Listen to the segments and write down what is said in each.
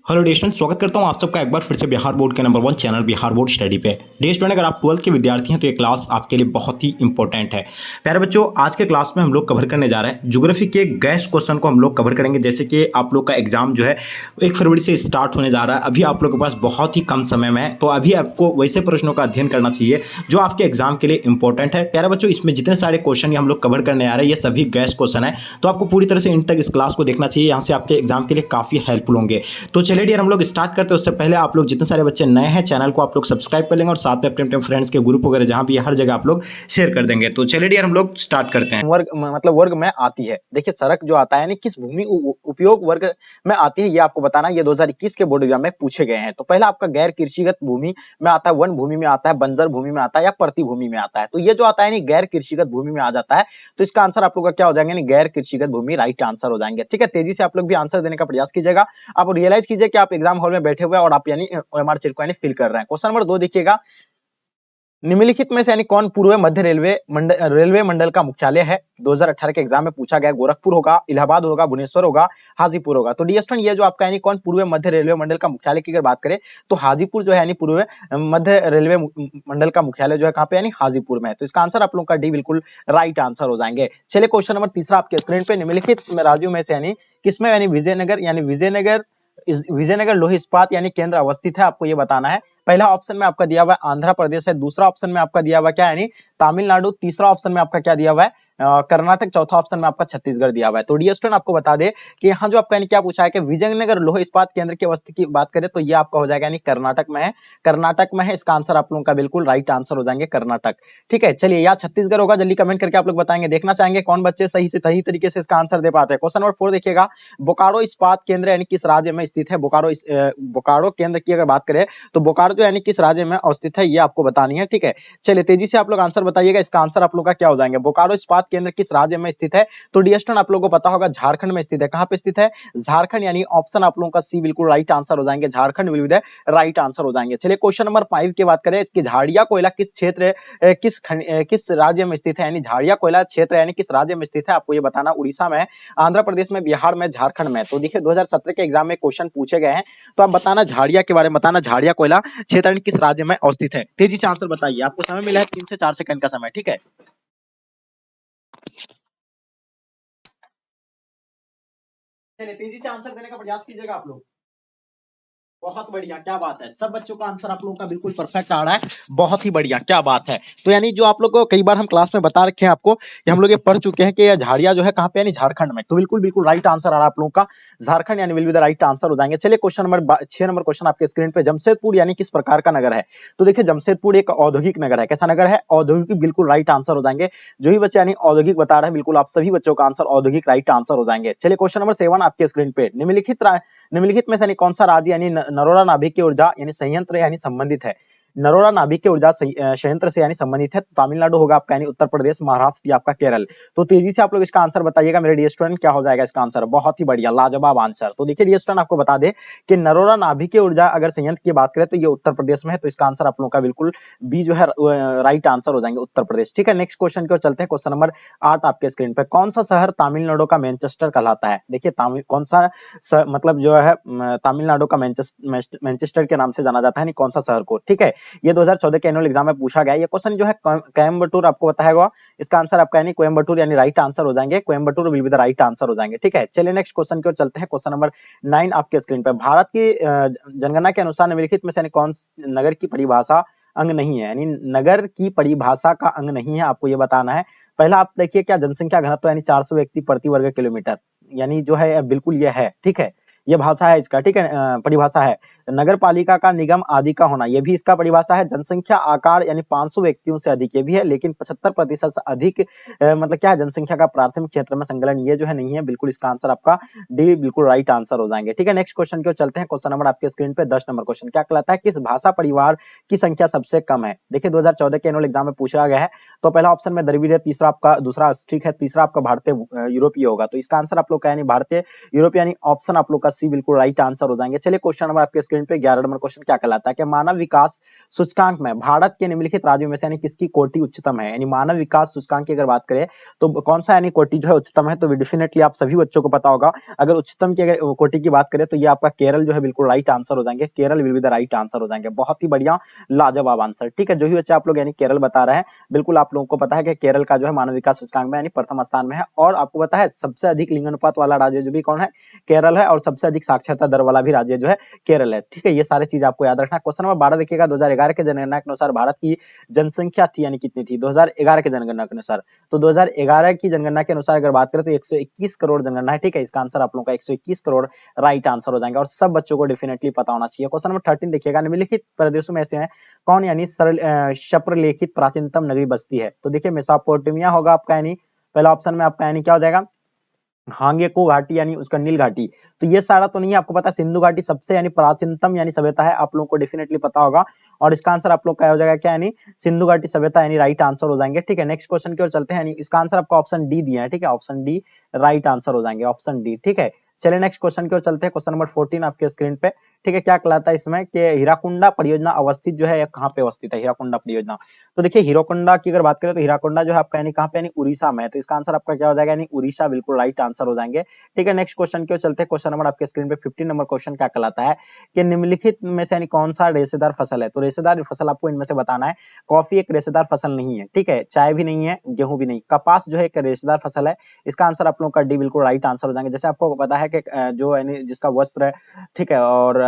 Hello dear student, स्वागत करता हूं आप सबका एक बार फिर से बिहार बोर्ड के number 1 channel Bihar board study पे। डियर स्टूडेंट, अगर आप 12th के विद्यार्थी हैं तो ये क्लास आपके लिए बहुत ही इंपॉर्टेंट है। प्यारे बच्चों, आज के क्लास में हम लोग कवर करने जा रहे हैं ज्योग्राफी के गैस क्वेश्चन को हम लोग कवर करेंगे। जैसे कि आप लोग का एग्जाम जो है 1 फरवरी से स्टार्ट होने जा रहा है। अभी आप लोग के पास बहुत ही कम समय में है, तो अभी आपको वैसे प्रश्नों का अध्ययन करना चाहिए जो आपके एग्जाम के लिए इंपॉर्टेंट है। प्यारे बच्चों, इसमें जितने सारे क्वेश्चन हम लोग कवर करने आ रहे हैं ये सभी गैस क्वेश्चन है, तो आपको पूरी तरह से इन तक इस क्लास को देखना चाहिए। यहाँ से आपके एग्जाम के लिए काफी हेल्पफुल होंगे। तो चलिए डियर, हम लोग स्टार्ट करते हैं। उससे पहले आप लोग जितने सारे बच्चे नए हैं चैनल को आप लोग सब्सक्राइब कर लेंगे और साथ में अपने फ्रेंड्स के ग्रुप वगैरह जहां भी है हर जगह आप लोग शेयर कर देंगे। तो चलिए डियर, हम लोग स्टार्ट करते हैं। वर्ग में आती है। देखिए सड़क जो आता है यानी किस भूमि उपयोग वर्ग में आती है, ये आपको बताना है। ये 2021 के बोर्ड एग्जाम में पूछे गए हैं। तो पहला आपका गैर कृषिगत भूमि में आता है, वन भूमि में आता है, बंजर भूमि में आता है या प्रति भूमि में आता है। तो ये जो आता है गैर कृषिगत भूमि में आ जाता है, तो इसका आंसर आप लोग का क्या हो जाएंगे, गैर कृषिगत भूमि राइट आंसर हो जाएंगे। ठीक है, तेजी से आप लोग भी आंसर देने का प्रयास कीजिएगा। आप रियलाइज कीजिए कि आप एग्जाम हॉल में बैठे हुए और आप यानी ओएमआर शीट को यानी फिल कर रहे हैं। क्वेश्चन नंबर 2 देखिएगा, निम्नलिखित में से यानी कौन पूर्व मध्य रेलवे मंडल का मुख्यालय है। 2018 के एग्जाम में पूछा गया। गोरखपुर होगा, इलाहाबाद होगा, भुवनेश्वर होगा, हाजीपुर होगा। तो डियर स्टूडेंट, ये जो आपका यानी कौन पूर्व मध्य रेलवे मंडल का मुख्यालय की अगर बात करें तो हाजीपुर जो है यानी पूर्व मध्य रेलवे मंडल का मुख्यालय जो है कहाँ पे यानी हाजीपुर में है। तो इसका आंसर आप लोगों का डी बिल्कुल राइट आंसर हो जाएंगे। चलिए क्वेश्चन नंबर तीसरा आपके स्क्रीन पे, निम्नलिखित राज्यों में से यानी किसमें यानी विजयनगर लोह इस्पात यानी केंद्र अवस्थित है, आपको ये बताना है। पहला ऑप्शन में आपका दिया हुआ है आंध्र प्रदेश है, दूसरा ऑप्शन में आपका दिया हुआ क्या है यानी तमिलनाडु, तीसरा ऑप्शन में आपका क्या दिया हुआ है कर्नाटक, चौथा ऑप्शन में आपका छत्तीसगढ़ दिया हुआ है। तो डियर स्टूडेंट, आपको बता दे कि यहाँ जो आपका यानी क्या पूछा है कि विजयनगर लोह इस्पात केंद्र की अवस्थित की बात करें तो ये आपका हो जाएगा यानी कर्नाटक में है। कर्नाटक में है, इसका आंसर आप लोगों का बिल्कुल राइट आंसर हो जाएंगे कर्नाटक। ठीक है, चलिए या छत्तीसगढ़ होगा, जल्दी कमेंट करके आप लोग बताएंगे। देखना चाहेंगे कौन बच्चे सही तरीके से इसका आंसर दे पाते हैं। क्वेश्चन नंबर 4 देखिएगा, बोकारो इस्पात केंद्र यानी किस राज्य में स्थित है। बोकारो केंद्र की अगर बात करें तो बोकारो जो यानी किस राज्य में अवस्थित है, ये आपको बतानी है। ठीक है, चलिए तेजी से आप लोग आंसर बताइएगा। इसका आंसर आप लोग का क्या हो जाएंगे, बोकारो इस्पात केंद्र किस राज्य में स्थित है। तो डियर स्टूडेंट, आप लोगों को पता होगा झारखंड में स्थित है। कहां पे स्थित है, झारखंड, यानी ऑप्शन आप लोगों का सी बिल्कुल राइट आंसर हो जाएंगे। Jharkhand will be the right answer हो जाएंगे। चलिए क्वेश्चन नंबर 5 की बात करें कि झाड़िया कोयला किस क्षेत्र किस राज्य में स्थित है, यानी झाड़िया कोयला क्षेत्र यानी किस राज्य में स्थित है, आपको ये बताना। उड़ीसा में, आंध्र प्रदेश में, बिहार में, झारखंड में। तो देखिए 2017 के एग्जाम में क्वेश्चन पूछे गए हैं, तो आप बताना झाड़िया के बारे में बताना, झाड़िया कोयला क्षेत्र किस राज्य में अवस्थित है। तेजी से आंसर बताइए, आपको समय मिला है 3 से 4 सेकंड का समय। ठीक है, चलिए तेजी से आंसर देने का प्रयास कीजिएगा आप लोग। बहुत बढ़िया, क्या बात है, सब बच्चों का आंसर आप लोगों का बिल्कुल परफेक्ट आ रहा है। बहुत ही बढ़िया, क्या बात है। तो यानी जो आप लोग को कई बार हम क्लास में बता रखे हैं आपको, कि हम लोग ये पढ़ चुके हैं कि यह झाड़िया जो है कहां पे यानी झारखंड में। तो बिल्कुल राइट आंसर आ रहा है आप लोगों का, झारखंड यानी will be the right answer हो जाएंगे। चलिए क्वेश्चन नंबर 6 नंबर क्वेश्चन आपके स्क्रीन पे, जमशेदपुर यानी किस प्रकार का नगर है। तो देखिए जमशेदपुर एक औद्योगिक नगर है। कैसा नगर है, औद्योगिक, बिल्कुल राइट आंसर हो जाएंगे। जो भी बच्चे यानी औद्योगिक बता रहे हैं, बिल्कुल आप सभी बच्चों का आंसर औद्योगिक राइट आंसर हो जाएंगे। चलिए क्वेश्चन नंबर 7 आपके स्क्रीन पे, निम्नलिखित में से कौन सा राज्य यानी नरोरा नाभिक की ऊर्जा यानी संयंत्र यानी संबंधित है। नरोरा नाभिक के ऊर्जा संयंत्र से यानी संबंधित है। तमिलनाडु होगा आपका यानी उत्तर प्रदेश, महाराष्ट्र या आपका केरल। तो तेजी से आप लोग इसका आंसर बताइएगा मेरे डियर स्टूडेंट, क्या हो जाएगा इसका आंसर। बहुत ही बढ़िया, लाजवाब आंसर। तो देखिए डियर स्टूडेंट, आपको बता दे कि नरोरा नाभिक की ऊर्जा अगर संयंत्र की बात करें तो ये उत्तर प्रदेश में है। तो इसका आंसर आप लोगों का बिल्कुल बी जो है राइट आंसर हो जाएंगे, उत्तर प्रदेश। ठीक है, नेक्स्ट क्वेश्चन की ओर चलते हैं। क्वेश्चन नंबर 8 आपके स्क्रीन पे, कौन सा शहर तमिलनाडु का मैनचेस्टर कहलाता है। देखिए कौन सा मतलब जो है तमिलनाडु का मैनचेस्टर के नाम से जाना जाता है, कौन सा शहर को। ठीक है, ये 2014 के एनुअल एग्जाम में पूछा गया। ये क्वेश्चन जो है कोयम्बटूर आपको बताया होगा, इसका आंसर आपका यानी कोयम्बटूर यानी राइट आंसर हो जाएंगे। Coimbatore will be the right answer हो जाएंगे। ठीक है, चलिए नेक्स्ट क्वेश्चन की ओर चलते हैं। क्वेश्चन नंबर 9 आपके स्क्रीन पे, भारत की जनगणना के अनुसार निम्नलिखित में से कौन नगर की परिभाषा अंग नहीं है, यानी नगर की परिभाषा का अंग नहीं है, आपको ये बताना है। पहला आप देखिए, क्या जनसंख्या घनत्व यानी 400 व्यक्ति प्रति वर्ग किलोमीटर, यानी जो है बिल्कुल ये है। ठीक है, ये भाषा है इसका। ठीक है, परिभाषा है। नगर पालिका का निगम आदि का होना, ये भी इसका परिभाषा है। जनसंख्या आकार यानी 500 व्यक्तियों से अधिक, ये भी है। लेकिन 75% से अधिक मतलब क्या है, जनसंख्या का प्राथमिक क्षेत्र में संकलन, ये जो है नहीं है। बिल्कुल इसका आंसर आपका डी बिल्कुल राइट आंसर हो जाएंगे। ठीक है, नेक्स्ट क्वेश्चन की ओर चलते हैं। क्वेश्चन नंबर आपके स्क्रीन पे 10 नंबर क्वेश्चन क्या कहलाता है, किस भाषा परिवार की संख्या सबसे कम है। देखिए 2014 के एनुअल एग्जाम में पूछा गया है। तो पहला ऑप्शन में द्रविड़ है, तीसरा आपका, दूसरा ठीक है, तीसरा आपका भारतीय यूरोपीय होगा। तो इसका आंसर आप लोग का यानी भारतीय यूरोपीय यानी ऑप्शन आप लोग का सी बिल्कुल राइट आंसर हो जाएंगे। चलिए क्वेश्चन नंबर आपके स्क्रीन पे 11 नंबर क्वेश्चन क्या कहलाता है कि मानव विकास सूचकांक में भारत के निम्नलिखित राज्यों में से यानी किसकी कोटि उच्चतम है। यानी मानव विकास सूचकांक की अगर बात करें तो कौन सा यानी कोटि जो है उच्चतम है, तो डेफिनेटली आप सभी बच्चों को पता होगा। अगर उच्चतम की अगर कोटि की बात करें तो ये आपका केरल जो है बिल्कुल राइट आंसर हो जाएंगे। Kerala will be the right answer हो जाएंगे। बहुत ही बढ़िया, लाजवाब आंसर। ठीक है, जो भी बच्चे आप लोग यानी केरल बता रहे हैं, बिल्कुल आप लोगों को पता है कि केरल का जो है मानव विकास सूचकांक में यानी प्रथम स्थान में है। और आपको पता है सबसे अधिक लिंगानुपात वाला राज्य जो भी कौन है, केरल है। और सबसे अधिक साक्षरता दर वाला भी राज्य जो है केरल है। ठीक है, ये सारी चीज आपको याद रखना। क्वेश्चन नंबर 12 देखिएगा, 2011 के जनगणना के अनुसार भारत की जनसंख्या थी यानी कितनी थी 2011 के जनगणना के अनुसार। तो 2011 की जनगणना के अनुसार अगर बात करें तो 121 करोड़ जनगणना है। ठीक है, इसका आंसर आप लोगों का 121 करोड़ राइट आंसर हो जाएंगे और सब बच्चों को डेफिनेटली पता होना चाहिए। क्वेश्चन नंबर 13 देखिएगा, निम्नलिखित प्रदेशों में से है कौन यानी सरल क्षप्रलेखित प्राचीनतम नगरी बस्ती है। तो देखिए मेसोपोटामिया होगा आपका, यानी पहला ऑप्शन में आपका यानी क्या हो जाएगा, हांगेको घाटी यानी उसका नील घाटी। तो ये सारा तो नहीं है, आपको पता है सिंधु घाटी सबसे यानी प्राचीनतम यानी सभ्यता है, आप लोगों को डेफिनेटली पता होगा। और इसका आंसर आप लोग का हो जाएगा क्या, यानी सिंधु घाटी सभ्यता यानी राइट आंसर हो जाएंगे। ठीक है, नेक्स्ट क्वेश्चन की ओर चलते हैं। यानी इसका आंसर आपको ऑप्शन डी दिया है। ठीक है, ऑप्शन डी राइट आंसर हो जाएंगे, ऑप्शन डी। ठीक है, चलिए नेक्स्ट क्वेश्चन की ओर चलते हैं। क्वेश्चन नंबर 14 आपके स्क्रीन पे। ठीक है, क्या कहलाता है इसमें कि हीराकुंडा परियोजना अवस्थित जो है कहाँ पे अवस्थित है हीराकुंडा परियोजना। तो देखिए हीराकुंडा की अगर बात करें तो हीराकुंडा जो है आपका यानी कहाँ पे यानी उड़ीसा में है। तो इसका आंसर आपका क्या हो जाएगा, यानी उड़ीसा बिल्कुल राइट आंसर हो जाएंगे। ठीक है, नेक्स्ट क्वेश्चन की ओर चलते हैं। क्वेश्चन नंबर आपके स्क्रीन पे 15 नंबर क्वेश्चन क्या कहलाता है कि निम्नलिखित में से यानी कौन सा रेशेदार फसल है। तो रेशेदार फसल आपको इनमें से बताना है। कॉफी एक रेशेदार फसल नहीं है। ठीक है, चाय भी नहीं है, गेहूं भी नहीं। कपास जो है एक रेशेदार फसल है। इसका आंसर आप लोगों का डी बिल्कुल राइट आंसर हो जाएंगे। जैसे आपको पता है कि जो यानी जिसका वस्त्र है, ठीक है, और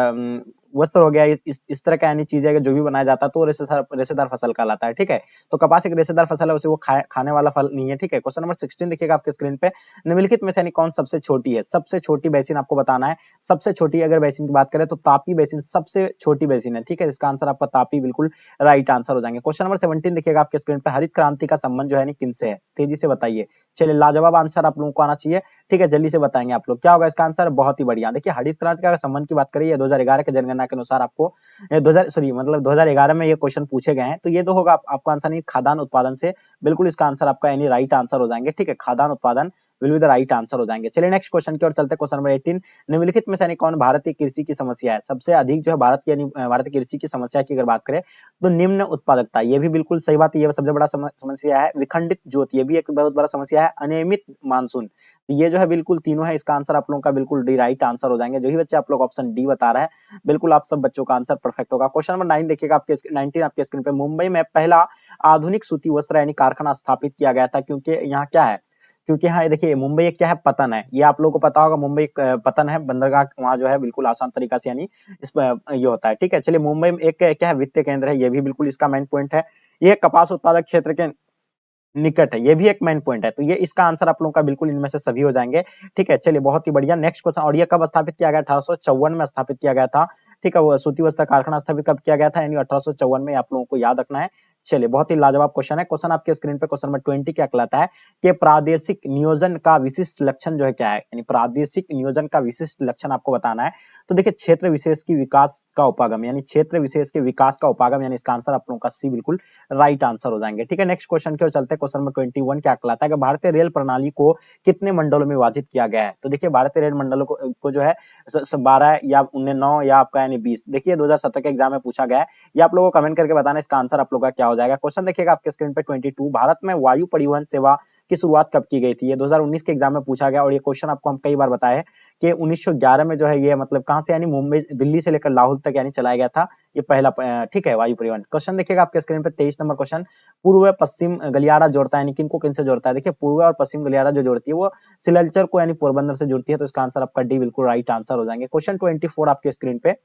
वस्त्र हो गया, इस तरह का यानी चीज है कि जो भी बनाया जाता है तो रेशेदार फसल कहलाता है। ठीक है, तो कपास एक रेशेदार फसल है, उसे वो खाने वाला फल नहीं है। ठीक है, क्वेश्चन नंबर 16 देखिएगा आपके स्क्रीन पे, निम्नलिखित में से यानी कौन सबसे छोटी है। सबसे छोटी बेसिन आपको बताना है। सबसे छोटी अगर बेसिन की बात करें तो तापी बेसिन सबसे छोटी बेसिन है। ठीक है, इसका आंसर आपका तापी बिल्कुल राइट आंसर हो जाएंगे। क्वेश्चन नंबर 17 देखिएगा आपके स्क्रीन पे, हरित क्रांति का संबंध जो है किनसे है, तेजी से बताइए। चलिए लाजवाब आंसर आप लोगों को आना चाहिए। ठीक है, जल्दी से बताएंगे आप लोग, क्या होगा इसका आंसर। बहुत ही बढ़िया, देखिए हरित क्रांति का संबंध की बात करिए 2011 के जनगणना के अनुसार आपको 2011 में ये क्वेश्चन पूछे गए हैं। तो ये तो होगा आपका आंसर नहीं, खाद्यान्न उत्पादन से बिल्कुल इसका आंसर आपका यानी राइट आंसर हो जाएंगे। ठीक है, खाद्यान्न उत्पादन will be the right answer हो जाएंगे। चलिए नेक्स्ट क्वेश्चन की ओर चलते हैं। क्वेश्चन नंबर 18, निम्नलिखित में से यानी कौन भारतीय कृषि की समस्या है। सबसे अधिक जो है भारत की यानी भारतीय कृषि की समस्या की अगर बात करें तो निम्न उत्पादकता, ये भी बिल्कुल सही बात है, ये सबसे बड़ा समस्या है। विखंडित ज्योति, ये भी एक बहुत बड़ा समस्या है। अनियमित मानसून, ये जो है बिल्कुल तीनों है। इसका आंसर आप लोगों का बिल्कुल डी राइट आंसर हो जाएंगे। जो ही बच्चे आप लोग ऑप्शन डी बता रहे हैं, बिल्कुल आप सब बच्चों का आंसर परफेक्ट होगा। क्वेश्चन नंबर 9 देखिएगा आपके 19 आपके स्क्रीन पे, मुंबई में पहला आधुनिक सूती वस्त्र यानी कारखाना स्थापित किया गया था, क्योंकि यहाँ क्या है, क्योंकि हाँ देखिए मुंबई एक क्या है, पतन है। ये आप लोगों को पता होगा, मुंबई एक पतन है, बंदरगाह वहां जो है बिल्कुल आसान तरीका से यानी इस ये होता है। ठीक है, चलिए मुंबई में एक क्या है, वित्तीय केंद्र है, ये भी बिल्कुल इसका मेन पॉइंट है। ये कपास उत्पादक क्षेत्र के निकट है, ये भी एक मेन पॉइंट है। तो ये इसका आंसर आप लोगों का बिल्कुल इनमें से सभी हो जाएंगे। ठीक है, चलिए बहुत ही बढ़िया। नेक्स्ट क्वेश्चन, और ये कब स्थापित किया गया, 1854 में स्थापित किया गया था। ठीक है, वो सूती वस्त्र कारखाना स्थापित कब किया गया था, यानी 1854 में, आप लोगों को याद रखना है। चलिए बहुत ही लाजवाब क्वेश्चन है। क्वेश्चन आपके स्क्रीन पे क्वेश्चन नंबर 20 क्या कहलाता है कि प्रादेशिक नियोजन का विशिष्ट लक्षण जो है क्या है, यानी प्रादेशिक नियोजन का विशिष्ट लक्षण आपको बताना है। तो देखिए क्षेत्र विशेष की विकास का उपागम, यानी क्षेत्र विशेष के विकास का उपागम, यानी इसका आंसर आप लोगों का सी बिल्कुल राइट आंसर हो जाएंगे। ठीक है, नेक्स्ट क्वेश्चन की ओर चलते हैं। क्वेश्चन नंबर 21 क्या कहलाता है कि भारतीय रेल प्रणाली को कितने मंडलों में विभाजित किया गया है। तो देखिए भारतीय रेल मंडलों को जो है 12 या 9 या आपका यानी 20। देखिए 2017 के एग्जाम में पूछा गया है, ये आप लोगों को कमेंट करके बताना इसका आंसर आप लोगों का क्या हो जाएगा। क्वेश्चन देखिएगा आपके स्क्रीन पे 22, भारत में वायु परिवहन सेवा की शुरुआत कब की गई थी। ये 2019 के एग्जाम में पूछा गया और ये क्वेश्चन आपको हम कई बार बताए कि 1911 में जो है ये मतलब कहां से यानी मुंबई दिल्ली से लेकर लाहौल तक यानी चलाया गया था ये पहला ठीक है वायु परिवहन। क्वेश्चन देखिएगा आपके स्क्रीन पे 23 नंबर क्वेश्चन, पूर्व पश्चिम गलियारा जोड़ता है, यानी किनको किनसे जोड़ता है। देखिए पूर्व और पश्चिम गलियारा जो जोड़ती है वो सिलचर को यानी पोरबंदर से जुड़ती है। तो इसका आंसर आपका डी बिल्कुल राइट आंसर हो जाएंगे। क्वेश्चन 24 आपके स्क्रीन पे,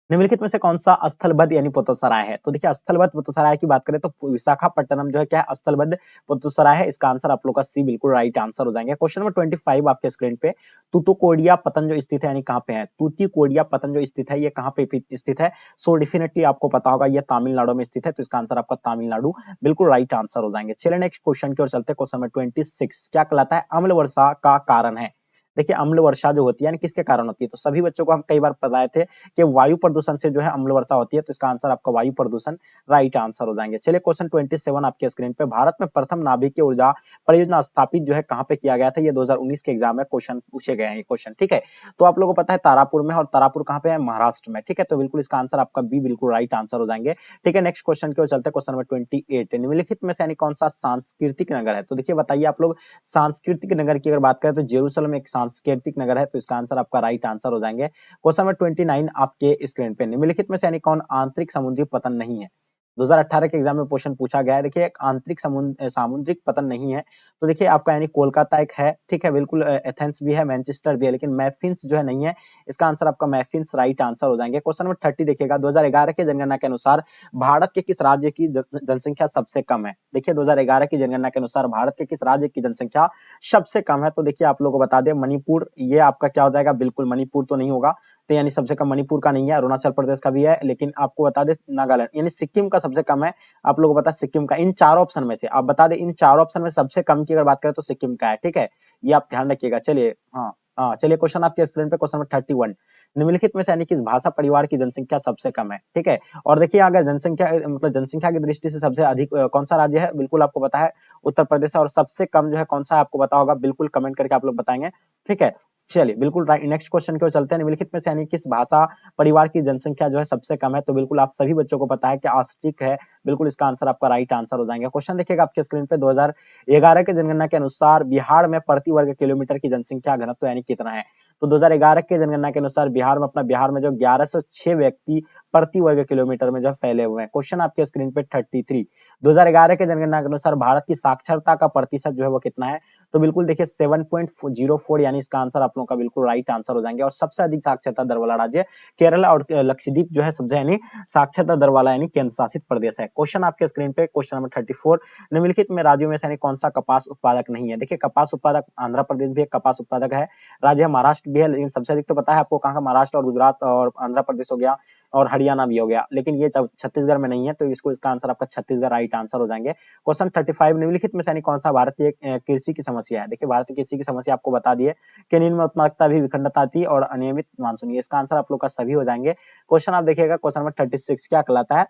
निम्नलिखित में से कौन सा स्थलबद्ध यानी पोतोसराय है। तो देखिए स्थलबद्ध पोतोसराय की बात करें तो विशाखापट्टनम जो है क्या है, स्थलबद्ध पोतोसराय है। इसका आंसर आप लोग का सी बिल्कुल राइट आंसर हो जाएंगे। क्वेश्चन नंबर 25 आपके स्क्रीन पे, तूतुकोडिया पतन जो स्थित है यानी कहां पे है, तूतिकोडिया पतन जो स्थित है ये कहां पे स्थित है। सो डेफिनेटली आपको पता होगा ये तमिलनाडु में स्थित है। तो इसका आंसर आपका तमिलनाडु बिल्कुल राइट आंसर हो जाएंगे। चलिए नेक्स्ट क्वेश्चन की ओर चलते हैं। क्वेश्चन नंबर 26 क्या कहलाता है, अम्ल वर्षा का कारण है। देखिए अम्ल वर्षा जो होती है यानी किसके कारण होती है, तो सभी बच्चों को हम कई बार बताए थे कि वायु प्रदूषण से जो है अम्ल वर्षा होती है, तो इसका आंसर आपका वायु प्रदूषण राइट आंसर हो जाएंगे। चलिए क्वेश्चन 27 आपके स्क्रीन पे, भारत में प्रथम नाभिकीय ऊर्जा परियोजना स्थापित जो है कहाँ पे किया गया था, ये 2019 के एग्जाम में क्वेश्चन पूछे गए हैं ये क्वेश्चन, ठीक है। तो आप लोगों को पता है तारापुर में, और तारापुर कहाँ पे है, महाराष्ट्र में, ठीक है। तो बिल्कुल इसका आंसर आपका बी बिल्कुल राइट आंसर हो जाएंगे, ठीक है। नेक्स्ट क्वेश्चन की ओर चलते हैं, क्वेश्चन नंबर 28, निम्नलिखित में से यानी कौन सा सांस्कृतिक नगर है, तो देखिए बताइए आप लोग, सांस्कृतिक नगर की अगर बात करें तो जेरूसलम एक सांस्कृतिक नगर है, तो इसका आंसर आपका राइट आंसर हो जाएंगे। क्वेश्चन नंबर 29 आपके स्क्रीन पे, निम्नलिखित में से यानी कौन आंतरिक समुद्री पतन नहीं है, 2018 के एग्जाम में क्वेश्चन पूछा गया है। देखिए एक आंतरिक सामुद्रिक पतन नहीं है, तो देखिए आपका यानी कोलकाता एक है, ठीक है, बिल्कुल एथेंस भी है, मैनचेस्टर भी है, लेकिन मैफिन्स जो है नहीं है, इसका आंसर आपका मैफिन्स राइट आंसर हो जाएंगे। क्वेश्चन नंबर 30 देखिएगा, 2011 की जनगणना के अनुसार भारत के किस राज्य की जनसंख्या सबसे कम है, देखिए 2011 की जनगणना के अनुसार भारत के किस राज्य की जनसंख्या सबसे कम है, तो देखिए आप लोगों को बता दें मणिपुर, ये आपका क्या हो जाएगा, बिल्कुल मणिपुर तो नहीं होगा, तो यानी सबसे कम मणिपुर का नहीं है, अरुणाचल प्रदेश का भी है, लेकिन आपको बता दें नागालैंड यानी सिक्किम का सबसे कम है, आप लोगों को पता है सिक्किम का। इन चारों ऑप्शन में से आप बता दें, इन चारों ऑप्शन में सबसे कम की अगर बात करें तो सिक्किम का है, ठीक है, ये आप ध्यान रखिएगा। चलिए हाँ चलिए क्वेश्चन आपके स्क्रीन पे, क्वेश्चन नंबर 31, निम्नलिखित में से यानी किस भाषा परिवार की जनसंख्या सबसे कम है, ठीक है। और देखिए अगर जनसंख्या मतलब जनसंख्या की दृष्टि से सबसे अधिक कौन सा राज्य है, बिल्कुल आपको पता है उत्तर प्रदेश है, और सबसे कम जो है कौन सा है आपको पता होगा, बिल्कुल कमेंट करके आप लोग बताएंगे, ठीक है। चलिए बिल्कुल राइट, नेक्स्ट क्वेश्चन की ओर चलते हैं, निम्नलिखित में से यानी किस भाषा परिवार की जनसंख्या जो है सबसे कम है, तो बिल्कुल आप सभी बच्चों को पता है कि आस्टिक है, बिल्कुल इसका आंसर आपका राइट आंसर हो जाएंगे। क्वेश्चन देखिएगा आपके स्क्रीन पे, 2011 की जनगणना के अनुसार बिहार में प्रति वर्ग किलोमीटर की जनसंख्या घनत्व यानी कितना है, तो 2011 की जनगणना के अनुसार बिहार में जो 1106 व्यक्ति प्रति वर्ग किलोमीटर में जो फैले हुए हैं। क्वेश्चन आपके स्क्रीन पे 33, 2011 के जनगणना के अनुसार भारत की साक्षरता का प्रतिशत जो है वो कितना है, तो बिल्कुल देखिए 7.04, यानी इसका आंसर आप लोगों का बिल्कुल राइट आंसर हो जाएंगे। और सबसे अधिक साक्षरता दर वाला राज्य केरल और लक्षद्वीप जो है सबसे यानी साक्षरता दर वाला यानी केंद्र शासित प्रदेश है। क्वेश्चन आपके स्क्रीन पे, क्वेश्चन नंबर 34, निम्नलिखित में राज्यों में से कौन सा कपास उत्पादक नहीं है, देखिए कपास उत्पादक आंध्र प्रदेश भी एक कपास उत्पादक है, राज्य महाराष्ट्र भी है, लेकिन सबसे अधिक तो पता है आपको कहाँ का, महाराष्ट्र और गुजरात और आंध्र प्रदेश हो गया, और हरियाणा भी हो गया, लेकिन ये छत्तीसगढ़ में नहीं है, तो इसका आंसर आपका छत्तीसगढ़ राइट आंसर हो जाएंगे। क्वेश्चन 35, निम्नलिखित में से कौन सा भारतीय कृषि की समस्या है, देखिए भारतीय कृषि की समस्या आपको बता दिए कि निम्न में उत्पादकता भी विखंडता थी और अनियमित मानसून, इसका आंसर आप लोग का सभी हो जाएंगे। क्वेश्चन आप देखिएगा, क्वेश्चन नंबर 36 क्या कहलाता है,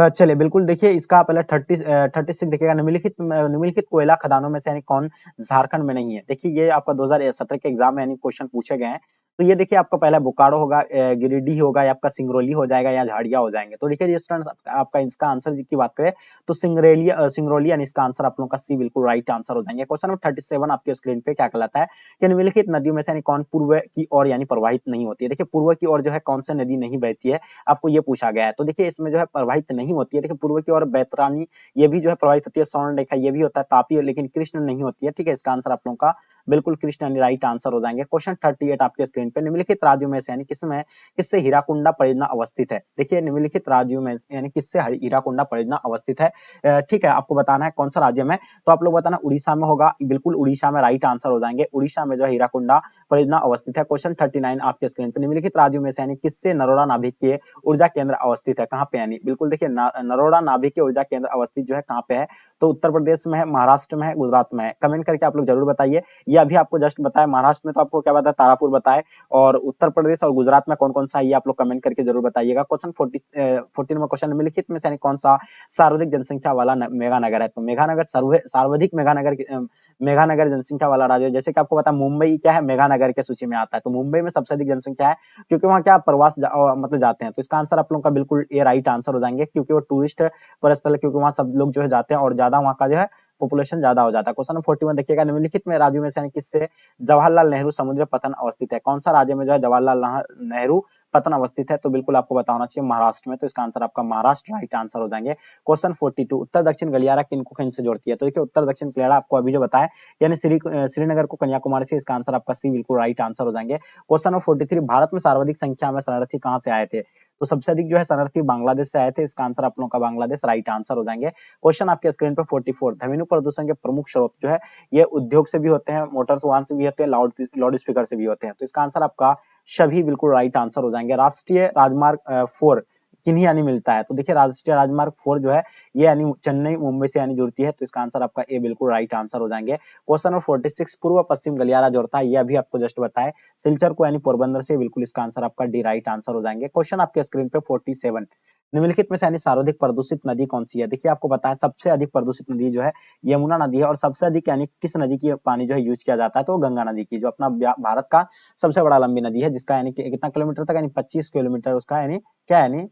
चलिए बिल्कुल देखिए इसका पहले 36 देखिएगा, निम्नलिखित कोयला खदानों में से यानी कौन झारखंड में नहीं है, देखिए ये आपका 2017 के एग्जाम में यानी क्वेश्चन पूछे गए हैं, तो ये देखिए आपका पहला बोकारो होगा, गिरिडीह होगा, या आपका सिंगरौली हो जाएगा, या झाड़िया हो जाएंगे। तो देखिए स्टूडेंट्स आपका इसका आंसर की बात करें तो सिंगरौली यानी इसका आंसर आप लोगों का सी बिल्कुल राइट आंसर हो जाएंगे। क्वेश्चन नंबर 37 आपके स्क्रीन पे क्या कहलाता है कि निम्नलिखित नदियों में से यानी कौन पूर्व की ओर यानी प्रवाहित नहीं होती है, देखिए पूर्व की ओर जो है कौन सी नदी नहीं बहती है, आपको ये पूछा गया है। तो देखिए इसमें जो है प्रवाहित नहीं होती है, देखिए पूर्व की ओर बैतरानी ये भी जो है प्रवाहित होती है, स्वर्ण रेखा ये भी होता है, तापी, लेकिन कृष्ण नहीं होती है, ठीक है। इसका आंसर आप लोगों का बिल्कुल कृष्ण राइट आंसर हो जाएंगे। क्वेश्चन 38 आपके स्क्रीन पे, निम्नलिखित राज्यों में से यानी किससे हीराकुंडा परियोजना अवस्थित है, देखिए निम्नलिखित राज्यों में यानी किससे हीराकुंडा परियोजना अवस्थित है, ठीक है, आपको बताना है कौन सा राज्य में, तो आप लोग बताना उड़ीसा में होगा, बिल्कुल उड़ीसा में राइट आंसर हो जाएंगे, उड़ीसा में जो हीराकुंडा परियोजना अवस्थित है। क्वेश्चन 39 आपके स्क्रीन पे, निम्नलिखित राज्यों में से यानी किससे नरोड़ा नाभिकीय ऊर्जा केंद्र अवस्थित है, कहाँ पे यानी बिल्कुल देखिए नरोड़ा नाभिकीय ऊर्जा केंद्र अवस्थित जो है कहाँ पे है, तो उत्तर प्रदेश में है, महाराष्ट्र में है, गुजरात में है, कमेंट करके आप लोग जरूर बताइए। ये अभी आपको जस्ट बताया, महाराष्ट्र में तो आपको क्या बताया, तारापुर बताए, और उत्तर प्रदेश और गुजरात में कौन कौन सा है ये आप लोग कमेंट करके जरूर बताइएगा। क्वेश्चन 14 में क्वेश्चन, निम्नलिखित में से कौन सा सर्वाधिक जनसंख्या वाला मेगा नगर है, तो मेगानगर सर्वाधिक मेगानगर जनसंख्या वाला राज्य, जैसे कि आपको पता है मुंबई क्या है, मेगानगर के सूची में आता है, तो मुंबई में सबसे अधिक जनसंख्या है, क्योंकि वहाँ क्या प्रवास मतलब जाते हैं, तो इसका आंसर आप लोगों का बिल्कुल ये राइट आंसर हो जाएंगे, क्योंकि वो टूरिस्ट स्थल है, क्योंकि वहाँ सब लोग जो है जाते हैं और ज्यादा वहाँ का जो है पॉपुलेशन ज्यादा हो जाता है। क्वेश्चन 41 देखिएगा, निम्नलिखित में राज्यों में से किससे जवाहरलाल नेहरू समुद्र पतन अवस्थित है, कौन सा राज्य में जो है जवाहरलाल नेहरू पतन अवस्थित है, तो बिल्कुल आपको बताना चाहिए महाराष्ट्र में, तो इसका आंसर आपका महाराष्ट्र राइट आंसर हो जाएंगे। क्वेश्चन 42, उत्तर दक्षिण गलियारा किनको किन से जोड़ती है, तो देखिए उत्तर दक्षिण गलियारा आपको अभी जो बताया यानी श्रीनगर को कन्याकुमारी से, इसका आंसर आपका सी बिल्कुल राइट आंसर हो जाएंगे। क्वेश्चन नंबर 43, भारत में सर्वाधिक संख्या में शरणार्थी कहां से आए थे, तो सबसे अधिक जो है शरणार्थी बांग्लादेश से आए थे, इसका आंसर आप लोगों का बांग्लादेश राइट आंसर हो जाएंगे। क्वेश्चन आपके स्क्रीन पे 44, ध्वनि प्रदूषण के प्रमुख स्रोत जो है ये उद्योग से भी होते हैं, मोटर्स वाहन से भी होते हैं, लाउड स्पीकर से भी होते हैं, तो इसका आंसर आपका सभी बिल्कुल राइट आंसर हो जाएंगे। राष्ट्रीय राजमार्ग 4 किन्हीं यानी मिलता है? तो देखिए राष्ट्रीय राजमार्ग 4 जो है ये यानी चेन्नई मुंबई से यानी जुड़ती है, तो इसका आंसर आपका ए बिल्कुल राइट आंसर हो जाएंगे। क्वेश्चन नंबर 46 पूर्व पश्चिम गलियारा जोड़ता है, ये अभी आपको जस्ट बताए सिलचर को यानी पोरबंदर से, बिल्कुल इसका आंसर आपका डी राइट आंसर हो जाएंगे। क्वेश्चन आपके स्क्रीन पे 47 निम्नलिखित में से यानी सर्वाधिक प्रदूषित नदी कौन सी है? देखिए आपको पता है सबसे अधिक प्रदूषित नदी जो है यमुना नदी है, और सबसे अधिक यानी किस नदी की पानी जो है यूज किया जाता है, तो गंगा नदी की, जो अपना भारत का सबसे बड़ा लंबी नदी है, जिसका यानी कितना किलोमीटर तक, यानी 25 किलोमीटर उसका यानी क्या यानी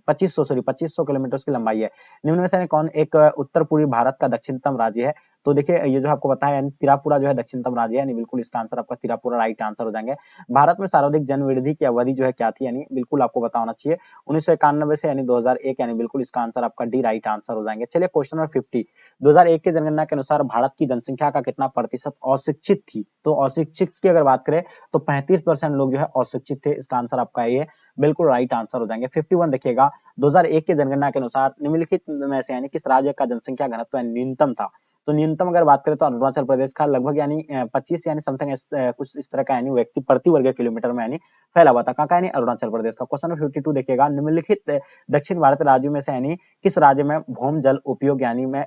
2500 किलोमीटर की लंबाई है। निम्न में से कौन एक उत्तर पूर्वी भारत का दक्षिणतम राज्य है? तो देखिए ये जो आपको पता है यानी त्रिपुरा जो है दक्षिणतम राज्य है, यानी बिल्कुल इसका आंसर आपका त्रिपुरा राइट आंसर हो जाएंगे। भारत में सर्वाधिक जनवृद्धि की अवधि जो है क्या थी, यानी बिल्कुल आपको पता होना चाहिए 1991 से यानी 2001, यानी बिल्कुल इसका आंसर आपका डी राइट आंसर हो जाएंगे। चलिए क्वेश्चन नंबर 50 2001 की जनगणना के अनुसार भारत की जनसंख्या का कितना प्रतिशत अशिक्षित थी? तो अशिक्षित की अगर बात करें तो 35% लोग जो है अशिक्षित थे, इसका आंसर आपका ये बिल्कुल राइट आंसर हो जाएंगे। 51 देखिएगा 2001 की जनगणना के अनुसार निम्नलिखित में से यानी किस राज्य का जनसंख्या घनत्व न्यूनतम था? तो न्यूनतम अगर बात करें तो अरुणाचल प्रदेश का लगभग यानी 25 यानी समथिंग कुछ इस तरह का यानी व्यक्ति प्रति वर्ग किलोमीटर में यानी फैला हुआ था। कहाँ का यानी अरुणाचल प्रदेश का। क्वेश्चन नंबर 52 देखिएगा निम्नलिखित दक्षिण भारतीय राज्यों में से यानी किस राज्य में भौम जल उपयोग यानी में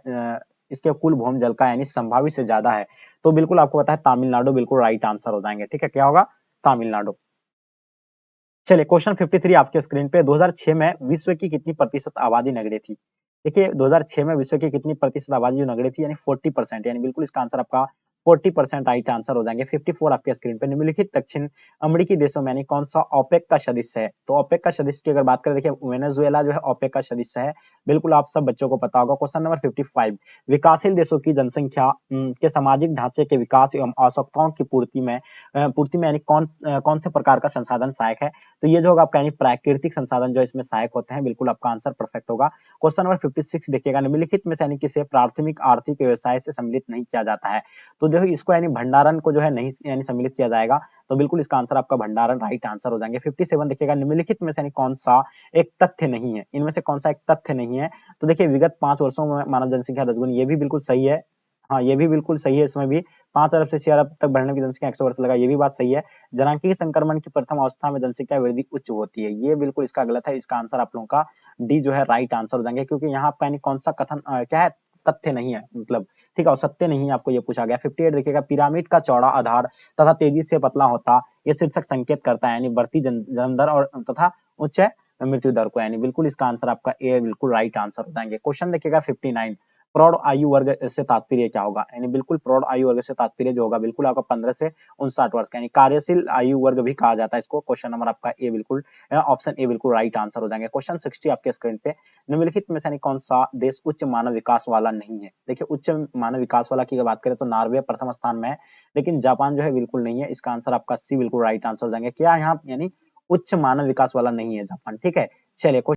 इसके कुल भौम जल का यानी संभावित से ज्यादा है? तो बिल्कुल आपको पता है तमिलनाडु बिल्कुल राइट आंसर हो जाएंगे। ठीक है, क्या होगा? तमिलनाडु। चलिए क्वेश्चन 53 आपके स्क्रीन पे 2006 में विश्व की कितनी प्रतिशत आबादी नगरीय थी? देखिए 2006 में विश्व की कितनी प्रतिशत आबादी जो नगरीय थी, यानी 40%, यानी बिल्कुल इसका आंसर आपका 40% राइट आंसर हो जाएंगे। 54 आपके स्क्रीन पे निम्नलिखित दक्षिण अमेरिकी देशों में यानी कौन सा ओपेक का सदस्य है? तो ओपेक का सदस्य की अगर बात करें, देखिए वेनेजुएला जो है ओपेक का सदस्य है, बिल्कुल आप सब बच्चों को पता होगा। क्वेश्चन नंबर 55 विकासशील देशों की जनसंख्या के सामाजिक ढांचे के विकास एवं आवश्यकताओं की पूर्ति में यानी कौन से प्रकार का संसाधन सहायक है? तो ये जो होगा आपका यानी प्राकृतिक संसाधन जो इसमें सहायक होते हैं, बिल्कुल आपका आंसर परफेक्ट होगा। क्वेश्चन नंबर 56 देखिएगा निम्नलिखित में से यानी किसे प्राथमिक आर्थिक व्यवसाय से सम्मिलित नहीं किया जाता है? तो देखो इसको यानी भंडारण को जो है नहीं यानी सम्मिलित किया जाएगा, तो बिल्कुल इसका आंसर आपका भंडारण राइट आंसर हो जाएंगे। 57 देखिएगा निम्नलिखित में से यानी कौन सा एक तथ्य नहीं है? इनमें से कौन सा एक तथ्य नहीं है? तो देखिए विगत 5 वर्षों में मानव जनसंख्या 10 गुनी, ये भी बिल्कुल सही है। हाँ, ये भी बिल्कुल सही है। इसमें भी 5 अरब से 6 अरब तक बढ़ने की जनसंख्या 100 वर्ष लगा, ये भी बात सही है। जनांगीय संक्रमण की प्रथम अवस्था में जनसंख्या वृद्धि उच्च होती है, ये बिल्कुल इसका गलत है। इसका आंसर आप लोगों का डी जो है राइट आंसर हो जाएंगे, क्योंकि यहाँ आपका यानी कौन सा कथन क्या है, तथ्य नहीं है, मतलब ठीक है, और सत्य नहीं है, आपको ये पूछा गया। 58 देखिएगा पिरामिड का चौड़ा आधार तथा तेजी से पतला होता, ये शीर्षक संकेत करता है यानी बढ़ती जन्म दर और तथा उच्च मृत्यु दर को, यानी बिल्कुल इसका आंसर आपका ए बिल्कुल राइट आंसर हो जाएंगे। क्वेश्चन देखिएगा 59 प्रौढ़ आयु वर्ग से तात्पर्य क्या होगा? यानी बिल्कुल प्रौढ़ आयु वर्ग से तात्पर्य जो होगा बिल्कुल आपका 15 से 59 वर्ष का, यानी कार्यशील आयु वर्ग भी कहा जाता है इसको। क्वेश्चन नंबर आपका ए बिल्कुल ऑप्शन ए बिल्कुल राइट आंसर हो जाएंगे। क्वेश्चन 60 आपके स्क्रीन पे निम्नलिखित में से कौन सा देश उच्च मानव विकास वाला नहीं है? देखिए उच्च मानव विकास वाला की बात करें तो नॉर्वे प्रथम स्थान में है, लेकिन जापान जो है बिल्कुल नहीं है। इसका आंसर आपका सी बिल्कुल राइट आंसर हो जाएंगे। क्या यहाँ यानी उच्च मानव विकास वाला नहीं है जापान? ठीक है, चलिए